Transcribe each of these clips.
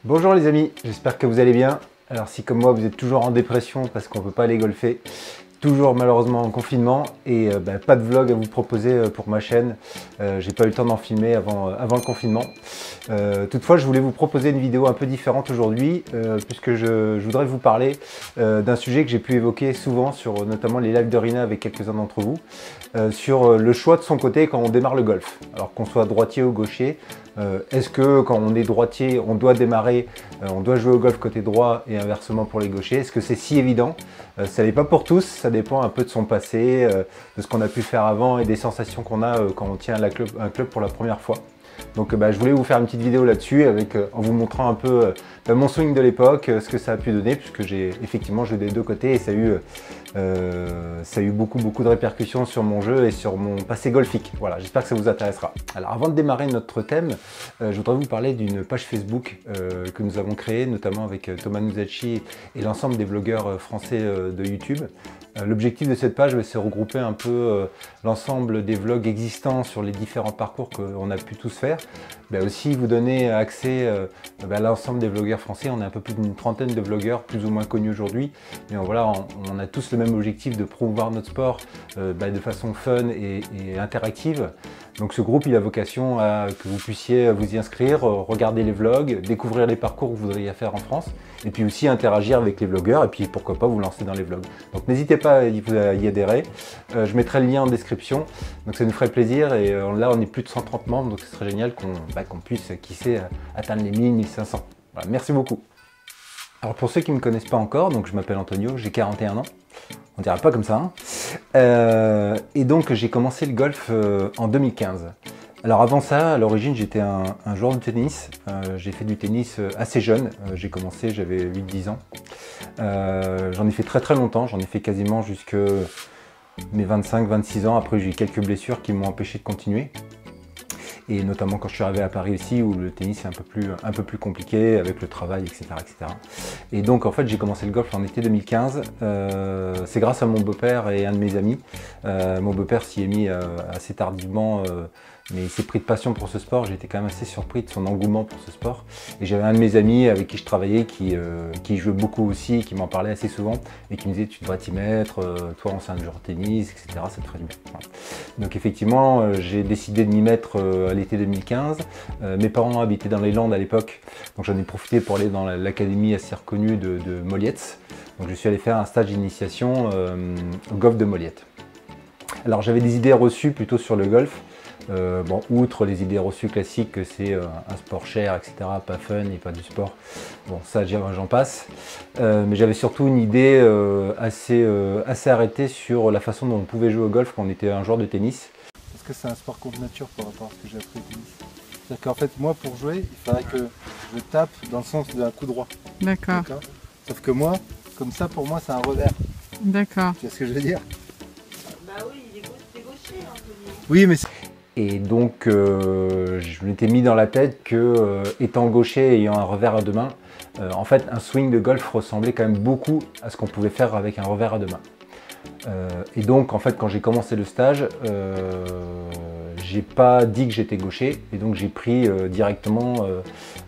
Bonjour les amis, j'espère que vous allez bien. Alors si comme moi vous êtes toujours en dépression parce qu'on ne peut pas aller golfer, toujours malheureusement en confinement et pas de vlog à vous proposer pour ma chaîne. J'ai pas eu le temps d'en filmer avant le confinement. Toutefois je voulais vous proposer une vidéo un peu différente aujourd'hui puisque je voudrais vous parler d'un sujet que j'ai pu évoquer souvent sur notamment les lives de Rina avec quelques-uns d'entre vous, sur le choix de son côté quand on démarre le golf. Alors qu'on soit droitier ou gaucher, est-ce que quand on est droitier, on doit démarrer, on doit jouer au golf côté droit et inversement pour les gauchers? Est-ce que c'est si évident? Ça n'est pas pour tous, ça dépend un peu de son passé, de ce qu'on a pu faire avant et des sensations qu'on a quand on tient un club pour la première fois. Donc je voulais vous faire une petite vidéo là-dessus en vous montrant un peu mon swing de l'époque, ce que ça a pu donner, puisque j'ai effectivement joué des deux côtés et ça a eu beaucoup de répercussions sur mon jeu et sur mon passé golfique. Voilà, j'espère que ça vous intéressera. Alors avant de démarrer notre thème, je voudrais vous parler d'une page Facebook que nous avons créée, notamment avec Thomas Nuzacchi et l'ensemble des vlogueurs français de YouTube. L'objectif de cette page, c'est regrouper un peu l'ensemble des vlogs existants sur les différents parcours qu'on a pu tous faire. Aussi vous donner accès à l'ensemble des vlogueurs français. On est un peu plus d'une trentaine de vlogueurs plus ou moins connus aujourd'hui. Mais voilà, on a tous le même objectif de promouvoir notre sport de façon fun et interactive. Donc ce groupe, il a vocation à que vous puissiez vous y inscrire, regarder les vlogs, découvrir les parcours que vous voudriez faire en France, et puis aussi interagir avec les vlogueurs, et puis pourquoi pas vous lancer dans les vlogs. Donc n'hésitez pas à y adhérer, je mettrai le lien en description, donc ça nous ferait plaisir, et là on est plus de 130 membres, donc ce serait génial qu'on puisse, qui sait, atteindre les 1000-1500. Voilà, merci beaucoup. Alors pour ceux qui ne me connaissent pas encore, donc je m'appelle Antonio, j'ai 41 ans. On dirait pas comme ça, hein. Et donc j'ai commencé le golf en 2015. Alors avant ça, à l'origine, j'étais un joueur de tennis. J'ai fait du tennis assez jeune. J'ai commencé, j'avais 8-10 ans. J'en ai fait très longtemps. J'en ai fait quasiment jusque mes 25-26 ans. Après, j'ai eu quelques blessures qui m'ont empêché de continuer. Et notamment quand je suis arrivé à Paris aussi, où le tennis est un peu plus compliqué avec le travail, etc. Et donc en fait j'ai commencé le golf en été 2015. C'est grâce à mon beau-père et un de mes amis. Mon beau-père s'y est mis assez tardivement, mais il s'est pris de passion pour ce sport. J'ai été quand même assez surpris de son engouement pour ce sport. Et j'avais un de mes amis avec qui je travaillais qui jouait beaucoup aussi, qui m'en parlait assez souvent et qui me disait tu devrais t'y mettre, toi ancien joueur de tennis, etc. Ça te ferait du bien. Voilà. Donc effectivement j'ai décidé de m'y mettre à l'été 2015. Mes parents habitaient dans les Landes à l'époque, donc j'en ai profité pour aller dans l'académie assez reconnue de Moliette. Donc je suis allé faire un stage d'initiation au golf de Moliette. Alors j'avais des idées reçues plutôt sur le golf. Outre les idées reçues classiques que c'est un sport cher, etc., pas fun et pas du sport, bon ça j'en passe, mais j'avais surtout une idée assez arrêtée sur la façon dont on pouvait jouer au golf quand on était un joueur de tennis. Parce que c'est un sport contre nature par rapport à ce que j'ai appris au tennis. C'est-à-dire qu'en fait moi pour jouer, il faudrait que je tape dans le sens d'un coup droit. D'accord. Sauf que moi, comme ça pour moi c'est un revers. D'accord. Tu vois ce que je veux dire? Bah oui, il est gaucher, Anthony. Oui mais et donc je m'étais mis dans la tête que étant gaucher et ayant un revers à deux mains, en fait un swing de golf ressemblait quand même beaucoup à ce qu'on pouvait faire avec un revers à deux mains. Et donc en fait quand j'ai commencé le stage, j'ai pas dit que j'étais gaucher et donc j'ai pris directement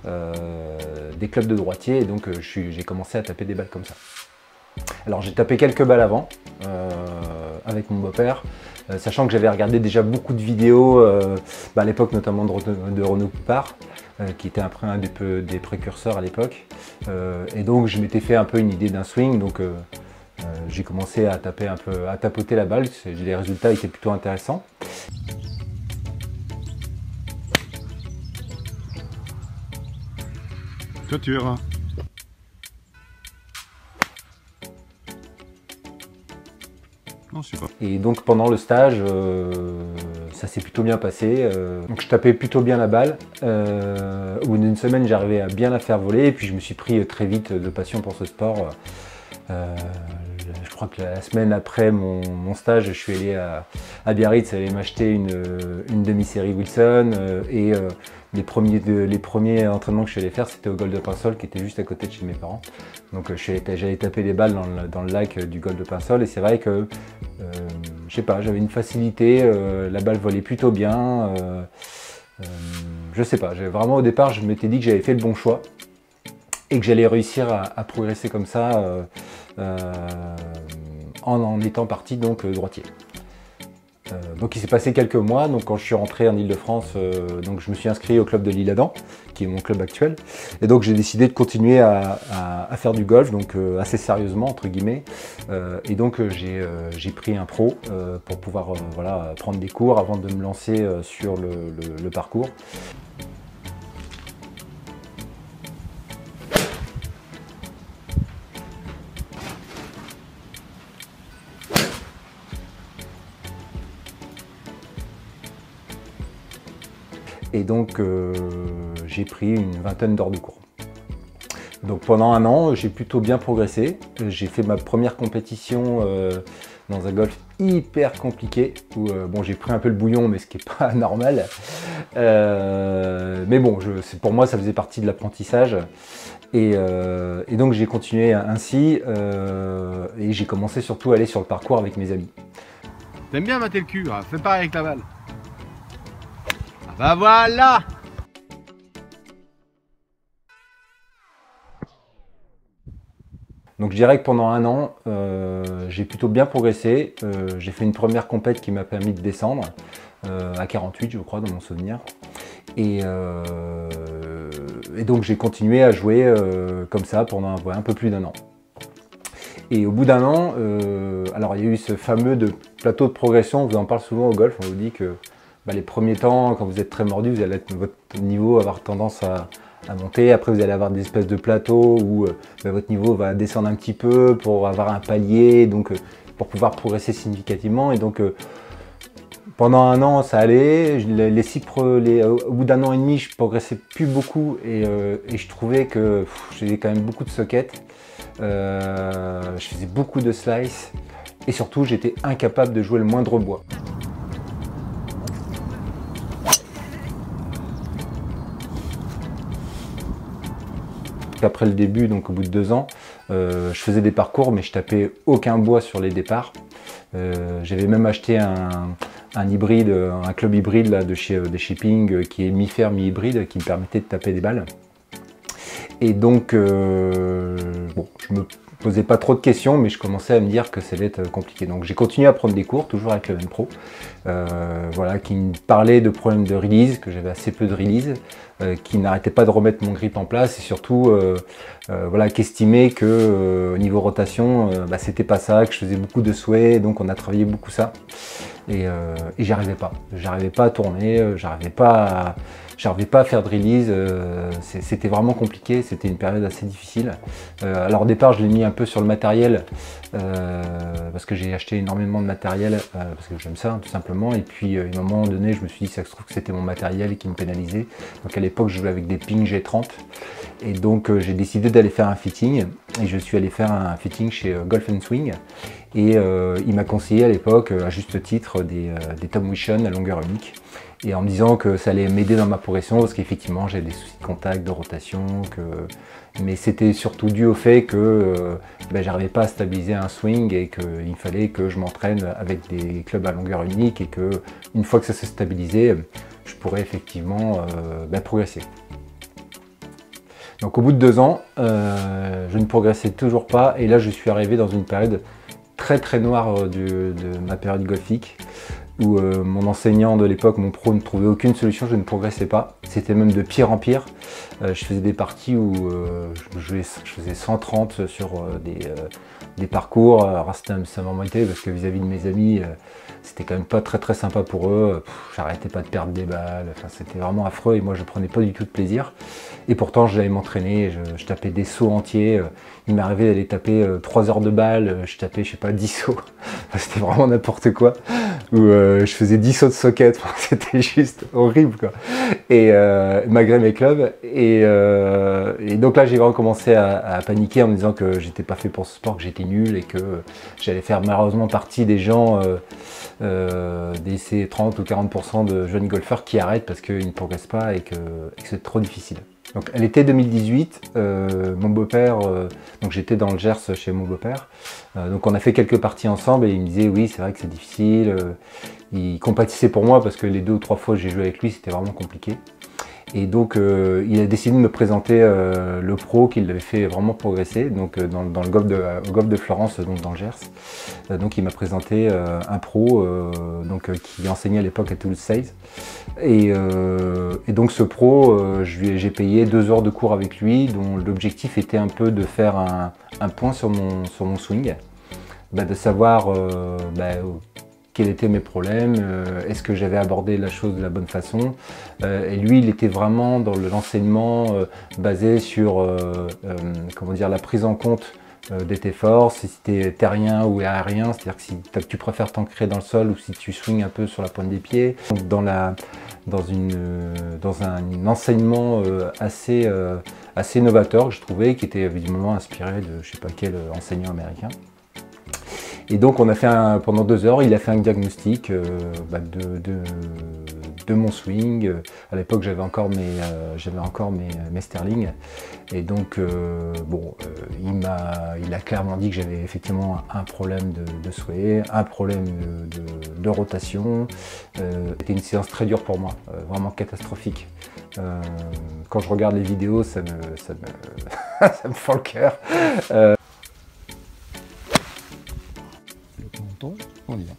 des clubs de droitier et donc j'ai commencé à taper des balles comme ça. Alors j'ai tapé quelques balles avant avec mon beau-père, sachant que j'avais regardé déjà beaucoup de vidéos à l'époque notamment de Renaud Poupart, qui était un des précurseurs à l'époque, et donc je m'étais fait un peu une idée d'un swing, donc j'ai commencé à taper un peu, à tapoter la balle. Les résultats étaient plutôt intéressants. Toi tu verras. Non, je sais pas. Et donc pendant le stage, ça s'est plutôt bien passé. Donc je tapais plutôt bien la balle. Au bout d'une semaine, j'arrivais à bien la faire voler. Et puis je me suis pris très vite de passion pour ce sport. Je crois que la semaine après mon stage, je suis allé à Biarritz aller m'acheter une demi-série Wilson. Les premiers entraînements que je suis allé faire, c'était au Golf de Pinsol, qui était juste à côté de chez mes parents. Donc j'allais taper des balles dans le lac du Golf de Pinsol, et c'est vrai que, je sais pas, j'avais une facilité, la balle volait plutôt bien. Je sais pas, vraiment au départ, je m'étais dit que j'avais fait le bon choix. et que j'allais réussir à progresser comme ça en étant parti donc droitier. Donc il s'est passé quelques mois, donc quand je suis rentré en Ile-de-France, donc je me suis inscrit au club de l'Isle-Adam, qui est mon club actuel, et donc j'ai décidé de continuer à faire du golf, donc assez sérieusement entre guillemets, et donc j'ai pris un pro pour pouvoir voilà, prendre des cours avant de me lancer sur le parcours. Et donc j'ai pris une vingtaine d'heures de cours. Donc pendant un an, j'ai plutôt bien progressé. J'ai fait ma première compétition dans un golf hyper compliqué, où bon, j'ai pris un peu le bouillon, mais ce qui n'est pas normal. Mais bon, pour moi, ça faisait partie de l'apprentissage. Et donc j'ai continué ainsi, et j'ai commencé surtout à aller sur le parcours avec mes amis. T'aimes bien mater le cul, hein, fais pareil avec la balle. Bah voilà! Donc je dirais que pendant un an, j'ai plutôt bien progressé. J'ai fait une première compète qui m'a permis de descendre à 48, je crois, dans mon souvenir. Et donc j'ai continué à jouer comme ça pendant un peu plus d'un an. Et au bout d'un an, alors il y a eu ce fameux plateau de progression, on vous en parle souvent au golf, on vous dit que les premiers temps, quand vous êtes très mordu, vous allez votre niveau avoir tendance à monter. Après, vous allez avoir des espèces de plateaux où votre niveau va descendre un petit peu pour avoir un palier, donc pour pouvoir progresser significativement. Et donc, pendant un an, ça allait. Au bout d'un an et demi, je progressais plus beaucoup et je trouvais que j'avais quand même beaucoup de sockets. Je faisais beaucoup de slice et surtout, j'étais incapable de jouer le moindre bois. Après le début, donc au bout de 2 ans, je faisais des parcours, mais je tapais aucun bois sur les départs. J'avais même acheté un hybride, un club hybride là, de chez Shipping, qui est mi-fer, mi-hybride, qui me permettait de taper des balles. Et donc, bon, je me posais pas trop de questions, mais je commençais à me dire que ça allait être compliqué. Donc j'ai continué à prendre des cours, toujours avec le même pro, voilà, qui me parlait de problèmes de release, que j'avais assez peu de release, qui n'arrêtait pas de remettre mon grip en place et surtout voilà, qui estimait que au niveau rotation, c'était pas ça, que je faisais beaucoup de souhaits, donc on a travaillé beaucoup ça. Et j'y arrivais pas. J'arrivais pas à tourner, j'arrivais pas à faire de release, c'était vraiment compliqué, c'était une période assez difficile. Alors au départ, je l'ai mis un peu sur le matériel, parce que j'ai acheté énormément de matériel, parce que j'aime ça, tout simplement. Et puis à un moment donné, je me suis dit, ça se trouve que c'était mon matériel qui me pénalisait. Donc à l'époque, je jouais avec des Ping G30. Et donc j'ai décidé d'aller faire un fitting. Et je suis allé faire un fitting chez Golf & Swing. Et il m'a conseillé à l'époque, à juste titre, des Tom Wishon à longueur unique. Et en me disant que ça allait m'aider dans ma progression, parce qu'effectivement j'avais des soucis de contact, de rotation, mais c'était surtout dû au fait que j'arrivais pas à stabiliser un swing et qu'il fallait que je m'entraîne avec des clubs à longueur unique et que une fois que ça s'est stabilisé, je pourrais effectivement progresser. Donc au bout de 2 ans, je ne progressais toujours pas et là je suis arrivé dans une période très noire de ma période golfique, où mon enseignant de l'époque, mon pro, ne trouvait aucune solution, je ne progressais pas. C'était même de pire en pire. Je faisais des parties où je faisais 130 sur des parcours. Alors ça m'embêtait parce que vis-à-vis de mes amis, c'était quand même pas très sympa pour eux. J'arrêtais pas de perdre des balles, enfin, c'était vraiment affreux et moi je prenais pas du tout de plaisir. Et pourtant j'allais m'entraîner, je tapais des sauts entiers. Il m'arrivait d'aller taper 3 heures de balle, je tapais je sais pas 10 sauts. Enfin, c'était vraiment n'importe quoi. Où je faisais 10 sauts de socket, enfin, c'était juste horrible quoi. Et malgré mes clubs. Et donc là j'ai vraiment commencé à paniquer en me disant que j'étais pas fait pour ce sport, que j'étais nul et que j'allais faire malheureusement partie des gens, des 30 ou 40% de jeunes golfeurs qui arrêtent parce qu'ils ne progressent pas et que c'est trop difficile. Donc à l'été 2018, mon beau-père, donc j'étais dans le Gers chez mon beau-père, donc on a fait quelques parties ensemble et il me disait oui c'est vrai que c'est difficile, il compatissait pour moi parce que les 2 ou 3 fois que j'ai joué avec lui c'était vraiment compliqué. Et donc il a décidé de me présenter le pro qui l'avait fait vraiment progresser, donc dans le au golf de Florence, donc dans le Gers. Donc il m'a présenté un pro qui enseignait à l'époque à Toulouse 16. Et donc ce pro, j'ai payé 2 heures de cours avec lui, dont l'objectif était un peu de faire un point sur mon swing, de savoir quels étaient mes problèmes, est-ce que j'avais abordé la chose de la bonne façon. Et lui, il était vraiment dans l'enseignement basé sur comment dire, la prise en compte de tes forces, si tu es terrien ou aérien, c'est-à-dire que si tu préfères t'ancrer dans le sol ou si tu swings un peu sur la pointe des pieds. Dans un enseignement assez novateur que je trouvais, qui était évidemment inspiré de je sais pas quel enseignant américain. Et donc on a fait pendant 2 heures, il a fait un diagnostic de mon swing. À l'époque j'avais encore mes Sterling. Et donc il a clairement dit que j'avais effectivement un problème de sway, un problème de rotation. C'était une séance très dure pour moi, vraiment catastrophique. Quand je regarde les vidéos, ça me fend le cœur. On y va.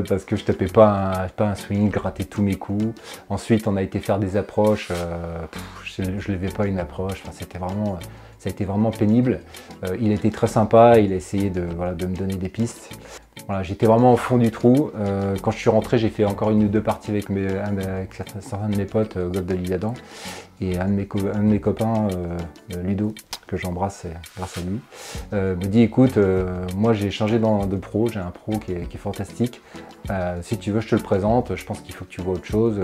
Parce que je tapais pas un swing, grattais tous mes coups. Ensuite, on a été faire des approches. Je levais pas une approche. Enfin, ça a été vraiment pénible. Il était très sympa. Il a essayé de me donner des pistes. Voilà, j'étais vraiment au fond du trou. Quand je suis rentré, j'ai fait encore 1 ou 2 parties avec certains de mes potes au golf de l'Isle-Adam. Et un de mes copains, Ludo, que j'embrasse grâce à lui, me dit écoute, moi j'ai changé de pro, j'ai un pro qui est fantastique. Si tu veux, je te le présente, je pense qu'il faut que tu vois autre chose.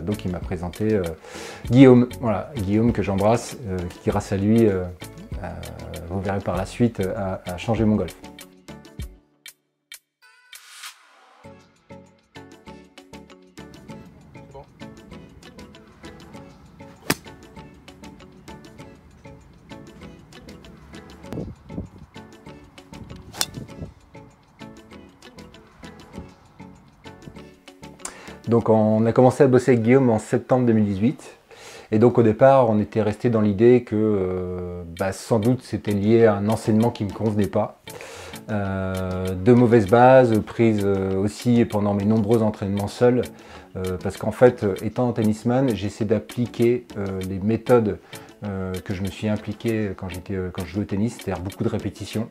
Donc il m'a présenté Guillaume, voilà, Guillaume que j'embrasse, qui grâce à lui, vous verrez par la suite, a changé mon golf. Donc on a commencé à bosser avec Guillaume en septembre 2018. Et donc au départ, on était resté dans l'idée que sans doute c'était lié à un enseignement qui ne me convenait pas. De mauvaises bases, prises aussi pendant mes nombreux entraînements seuls. Parce qu'en fait, étant tennisman, j'essaie d'appliquer les méthodes que je me suis impliqué quand je jouais au tennis, c'est-à-dire beaucoup de répétitions.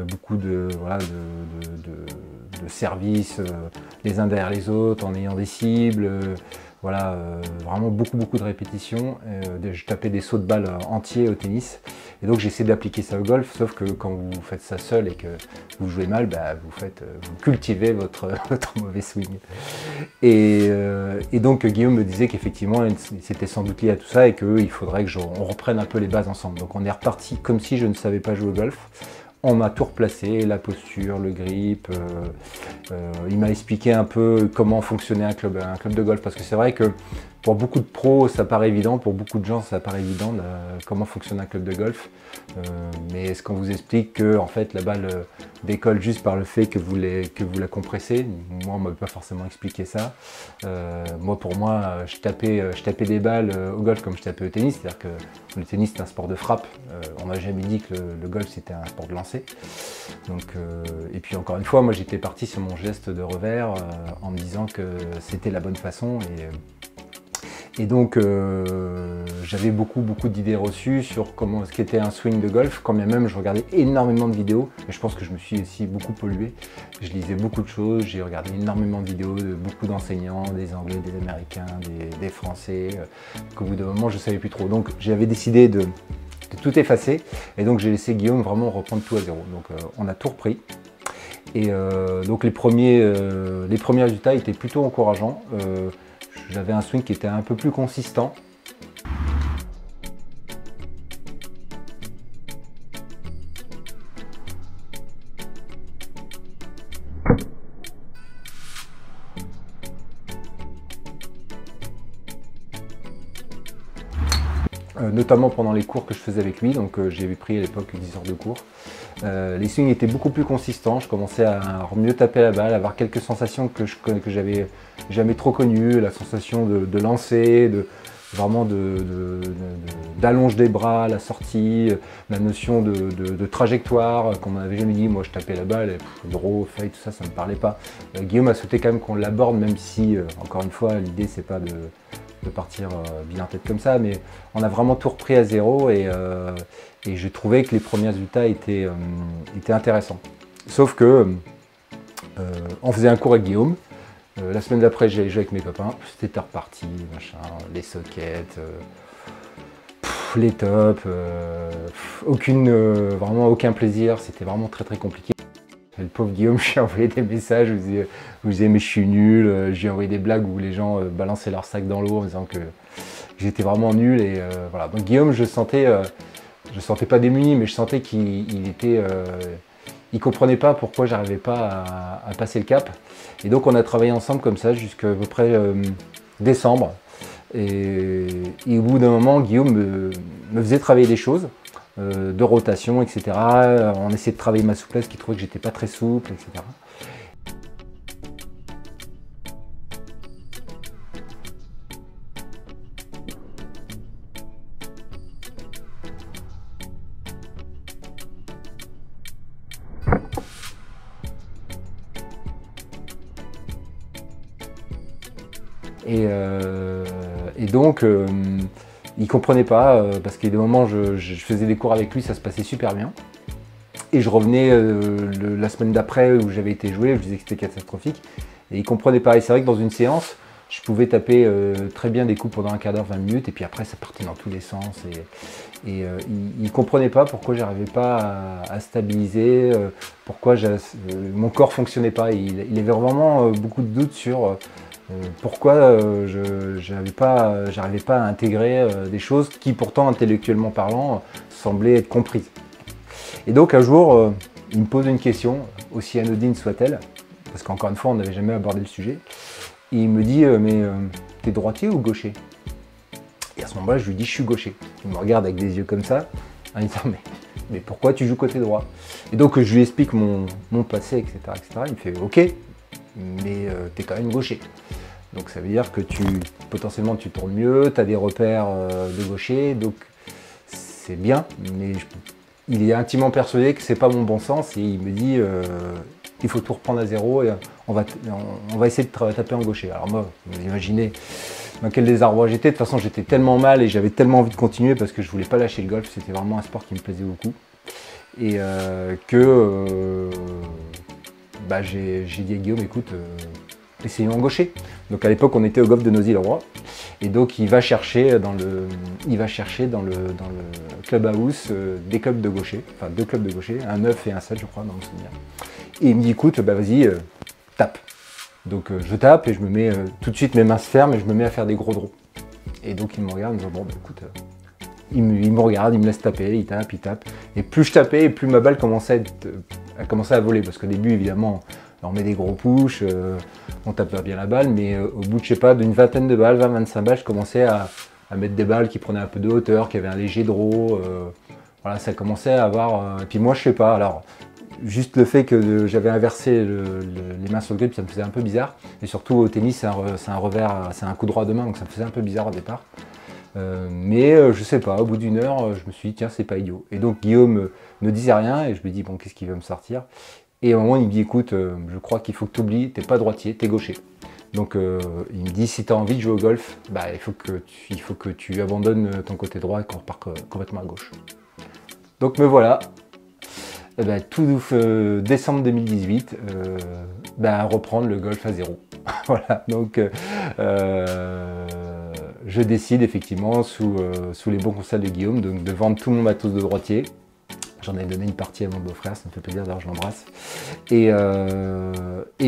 Beaucoup de services les uns derrière les autres en ayant des cibles, vraiment beaucoup de répétitions. Je tapais des sauts de balle entiers au tennis et donc j'essaie d'appliquer ça au golf, sauf que quand vous faites ça seul et que vous jouez mal, vous cultivez votre mauvais swing. Et donc Guillaume me disait qu'effectivement c'était sans doute lié à tout ça et qu'il faudrait que on reprenne un peu les bases ensemble. Donc on est reparti comme si je ne savais pas jouer au golf. On m'a tout replacé, la posture, le grip, il m'a expliqué un peu comment fonctionnait un club de golf, parce que c'est vrai que pour beaucoup de pros ça paraît évident, pour beaucoup de gens ça paraît évident comment fonctionne un club de golf, mais est-ce qu'on vous explique que en fait la balle décolle juste par le fait que vous la compressez? Moi on ne m'a pas forcément expliqué ça. Pour moi je tapais des balles au golf comme je tapais au tennis, c'est-à-dire que le tennis c'est un sport de frappe, on m'a jamais dit que le golf c'était un sport de lancer. Donc, et puis encore une fois, moi j'étais parti sur mon geste de revers en me disant que c'était la bonne façon. Et donc j'avais beaucoup d'idées reçues sur ce qu'était un swing de golf, quand bien même je regardais énormément de vidéos, et je pense que je me suis aussi beaucoup pollué. Je lisais beaucoup de choses, j'ai regardé énormément de vidéos de beaucoup d'enseignants, des Anglais, des Américains, des Français, qu'au bout d'un moment je ne savais plus trop. Donc j'avais décidé de tout effacer, et donc j'ai laissé Guillaume vraiment reprendre tout à zéro. Donc on a tout repris. Et donc les premiers résultats étaient plutôt encourageants. J'avais un swing qui était un peu plus consistant. Notamment pendant les cours que je faisais avec lui, donc j'ai pris à l'époque 10 heures de cours. Les swings étaient beaucoup plus consistants, je commençais à mieux taper la balle, à avoir quelques sensations que j'avais jamais trop connues, la sensation de lancer, vraiment d'allonge des bras, la sortie, la notion de trajectoire qu'on m'avait jamais dit. Moi je tapais la balle, draw, fade, tout ça, ça me parlait pas. Guillaume a souhaité quand même qu'on l'aborde, même si, encore une fois, l'idée c'est pas de partir bien en tête comme ça, mais on a vraiment tout repris à zéro et je trouvais que les premiers résultats étaient intéressants. Sauf que on faisait un cours avec Guillaume. La semaine d'après, j'allais jouer avec mes copains. C'était reparti, machin, les sockets, les tops, vraiment aucun plaisir. C'était vraiment très très compliqué. Le pauvre Guillaume, je lui ai envoyé des messages, je lui disais mais je suis nul. J'ai envoyé des blagues où les gens balançaient leur sac dans l'eau en disant que j'étais vraiment nul. Et voilà. Donc Guillaume, je sentais pas démuni, mais je sentais qu'il était... il comprenait pas pourquoi j'arrivais pas à passer le cap. Et donc on a travaillé ensemble comme ça jusqu'à peu près décembre. Et au bout d'un moment, Guillaume me faisait travailler des choses, de rotation, etc. On essayait de travailler ma souplesse, qui trouvait que j'étais pas très souple, etc. Et donc, il comprenait pas, parce qu'il y a des moments, je faisais des cours avec lui, ça se passait super bien. Et je revenais la semaine d'après où j'avais été jouer, je disais que c'était catastrophique. Et il comprenait pas. Et c'est vrai que dans une séance, je pouvais taper très bien des coups pendant un quart d'heure, 20 minutes, et puis après ça partait dans tous les sens. Et il comprenait pas pourquoi j'arrivais pas à stabiliser, pourquoi mon corps fonctionnait pas. Il avait vraiment beaucoup de doutes sur pourquoi j'arrivais pas à intégrer des choses qui pourtant intellectuellement parlant semblaient être comprises. Et donc un jour, il me pose une question, aussi anodine soit-elle, parce qu'encore une fois on n'avait jamais abordé le sujet, et il me dit mais t'es droitier ou gaucher? Et à ce moment-là je lui dis je suis gaucher. Il me regarde avec des yeux comme ça, en disant mais pourquoi tu joues côté droit? Et donc je lui explique mon passé, etc., etc. Il me fait ok, mais t'es quand même gaucher. Donc ça veut dire que potentiellement tu tournes mieux, tu as des repères de gaucher, donc c'est bien, mais il est intimement persuadé que c'est pas mon bon sens et il me dit il faut tout reprendre à zéro et on va essayer de taper en gaucher. Alors moi, vous imaginez dans quel désarroi j'étais. De toute façon, j'étais tellement mal et j'avais tellement envie de continuer parce que je voulais pas lâcher le golf. C'était vraiment un sport qui me plaisait beaucoup. Et j'ai dit à Guillaume, écoute, essayons en gaucher. Donc à l'époque, on était au golf de Noisy-le-Roi. Et donc il va chercher dans le clubhouse des clubs de gaucher, enfin 2 clubs de gaucher, un 9 et un 7 je crois dans mon souvenir. Et il me dit écoute, bah vas-y, tape. Donc je tape et je me mets tout de suite, mes mains se ferment et je me mets à faire des gros draws. Et donc il me regarde en me disant bon bah écoute, il me regarde, il me laisse taper, il tape. Et plus je tapais et plus ma balle commençait à voler. Parce qu'au début évidemment, on met des gros push, on tape bien la balle, mais au bout de, je sais pas, d'une vingtaine de balles, 20-25 balles, je commençais à mettre des balles qui prenaient un peu de hauteur, qui avaient un léger draw. Voilà, ça commençait à avoir... Et puis moi, je sais pas, alors, juste le fait que j'avais inversé les mains sur le grip, ça me faisait un peu bizarre. Et surtout au tennis, c'est un revers, c'est un coup droit de main, donc ça me faisait un peu bizarre au départ. Mais je sais pas, au bout d'une heure, je me suis dit, tiens, c'est pas idiot. Et donc Guillaume ne disait rien, et je me dis, bon, qu'est-ce qu'il va me sortir? Et au moment, il me dit, écoute, je crois qu'il faut que tu oublies, t'es pas droitier, t'es gaucher. Donc il me dit, si tu as envie de jouer au golf, bah, il faut que tu abandonnes ton côté droit et qu'on repart complètement à gauche. Donc me voilà, tout décembre 2018, à reprendre le golf à zéro. Voilà, donc je décide effectivement, sous les bons conseils de Guillaume, de vendre tout mon matos de droitier. J'en ai donné une partie à mon beau-frère, ça me fait plaisir, d'ailleurs je l'embrasse. Et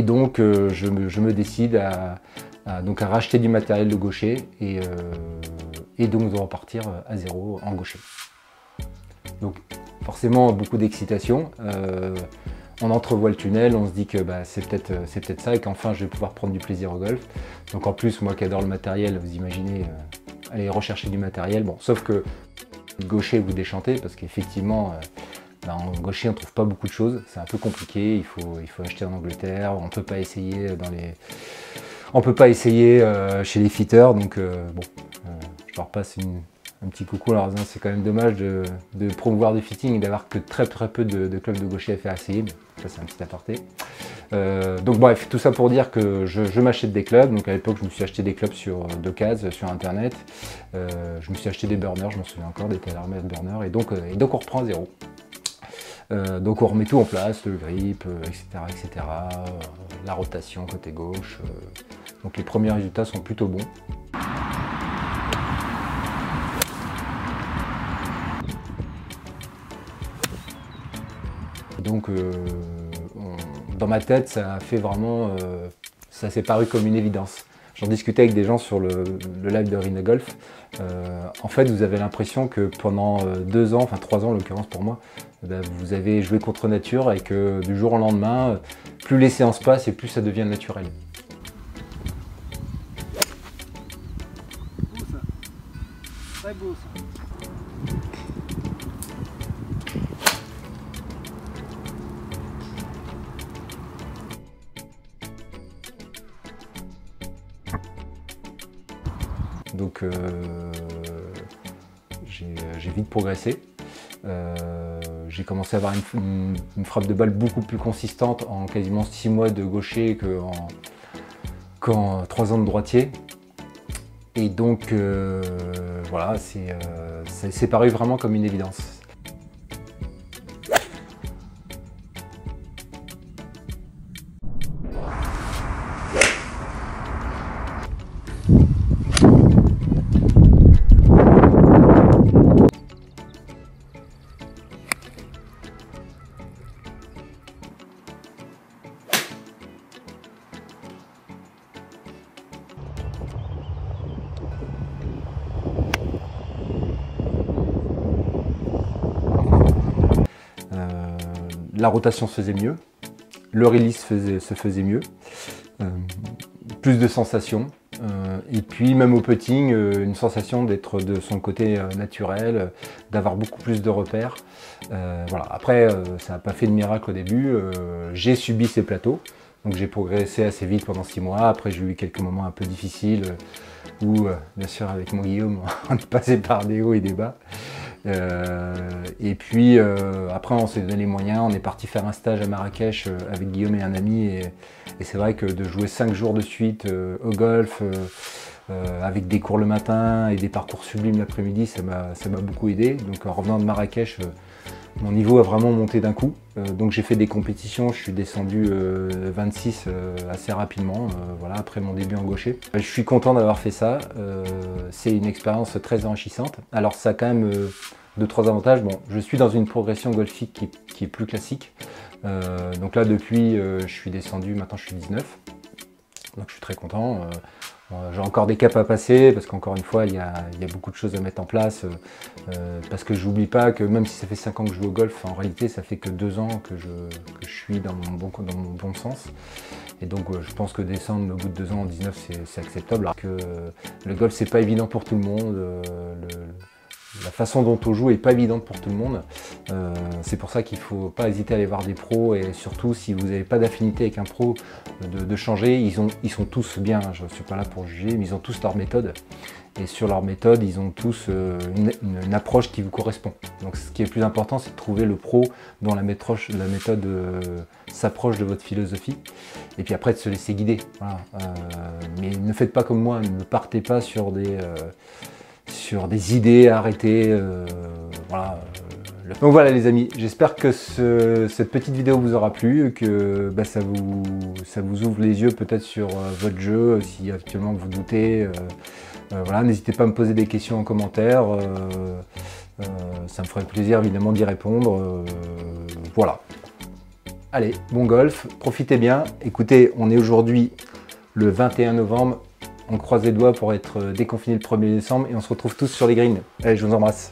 donc je me décide à racheter du matériel de gaucher et donc de repartir à zéro en gaucher. Donc forcément beaucoup d'excitation. On entrevoit le tunnel, on se dit que c'est peut-être ça et qu'enfin je vais pouvoir prendre du plaisir au golf. Donc en plus, moi qui adore le matériel, vous imaginez aller rechercher du matériel. Bon, sauf que le gaucher vous déchantez parce qu'effectivement, En gaucher, on ne trouve pas beaucoup de choses, c'est un peu compliqué, il faut acheter en Angleterre, on ne peut pas essayer chez les fitters, donc bon, je leur passe un petit coucou. Alors c'est quand même dommage de promouvoir du fitting et d'avoir que très peu de clubs de gaucher à faire essayer, mais ça c'est un petit aparté. Donc bref, tout ça pour dire que je m'achète des clubs. Donc à l'époque je me suis acheté des clubs d'occasion sur internet, je me suis acheté des burners, je m'en souviens encore, des TaylorMade burners, et donc on reprend à zéro. Donc on remet tout en place, le grip, etc. La rotation côté gauche. Donc les premiers résultats sont plutôt bons. Donc dans ma tête, ça a fait vraiment, ça s'est paru comme une évidence. J'en discutais avec des gens sur le live de Arena Golf. En fait, vous avez l'impression que pendant 2 ans, enfin 3 ans en l'occurrence pour moi, vous avez joué contre nature et que du jour au lendemain, plus les séances passent et plus ça devient naturel. Beau ça. Très beau ça. Donc j'ai vite progressé. J'ai commencé à avoir une frappe de balle beaucoup plus consistante en quasiment 6 mois de gaucher qu'en 3 ans de droitier. Et donc voilà, c'est paru vraiment comme une évidence. La rotation se faisait mieux, le release se faisait mieux, plus de sensations, et puis même au putting, une sensation d'être de son côté naturel, d'avoir beaucoup plus de repères. Voilà. Après, ça n'a pas fait de miracle au début, j'ai subi ces plateaux, donc j'ai progressé assez vite pendant 6 mois. Après j'ai eu quelques moments un peu difficiles, où bien sûr avec mon Guillaume, on est passé par des hauts et des bas. Et puis après on s'est donné les moyens, on est parti faire un stage à Marrakech avec Guillaume et un ami, et c'est vrai que de jouer 5 jours de suite au golf, avec des cours le matin et des parcours sublimes l'après-midi, ça m'a beaucoup aidé. Donc en revenant de Marrakech, mon niveau a vraiment monté d'un coup. Donc j'ai fait des compétitions, je suis descendu 26 assez rapidement, voilà, après mon début en gaucher. Je suis content d'avoir fait ça, c'est une expérience très enrichissante. Alors ça a quand même 2-3 avantages. Bon, je suis dans une progression golfique qui est plus classique. Donc là depuis, je suis descendu, maintenant je suis 19. Donc je suis très content. J'ai encore des caps à passer parce qu'encore une fois, il y a beaucoup de choses à mettre en place. Parce que j'oublie pas que même si ça fait 5 ans que je joue au golf, en réalité, ça fait que 2 ans que je suis dans mon bon sens. Et donc, je pense que descendre au bout de 2 ans en 19, c'est acceptable. Alors que le golf, c'est pas évident pour tout le monde. La façon dont on joue est pas évidente pour tout le monde. C'est pour ça qu'il ne faut pas hésiter à aller voir des pros, et surtout si vous n'avez pas d'affinité avec un pro, de changer. Ils sont tous bien, je ne suis pas là pour juger, mais ils ont tous leur méthode. Et sur leur méthode, ils ont tous une approche qui vous correspond. Donc ce qui est le plus important, c'est de trouver le pro dont la méthode s'approche de votre philosophie. Et puis après, de se laisser guider. Voilà. Mais ne faites pas comme moi, ne partez pas sur des idées arrêtées. Voilà. Donc voilà les amis, j'espère que cette petite vidéo vous aura plu, que ça vous ouvre les yeux peut-être sur votre jeu, si actuellement vous doutez. Voilà, n'hésitez pas à me poser des questions en commentaire, ça me ferait plaisir évidemment d'y répondre. Voilà. Allez, bon golf, profitez bien. Écoutez, on est aujourd'hui le 21 novembre. On croise les doigts pour être déconfiné le 1er décembre et on se retrouve tous sur les greens. Allez, je vous embrasse.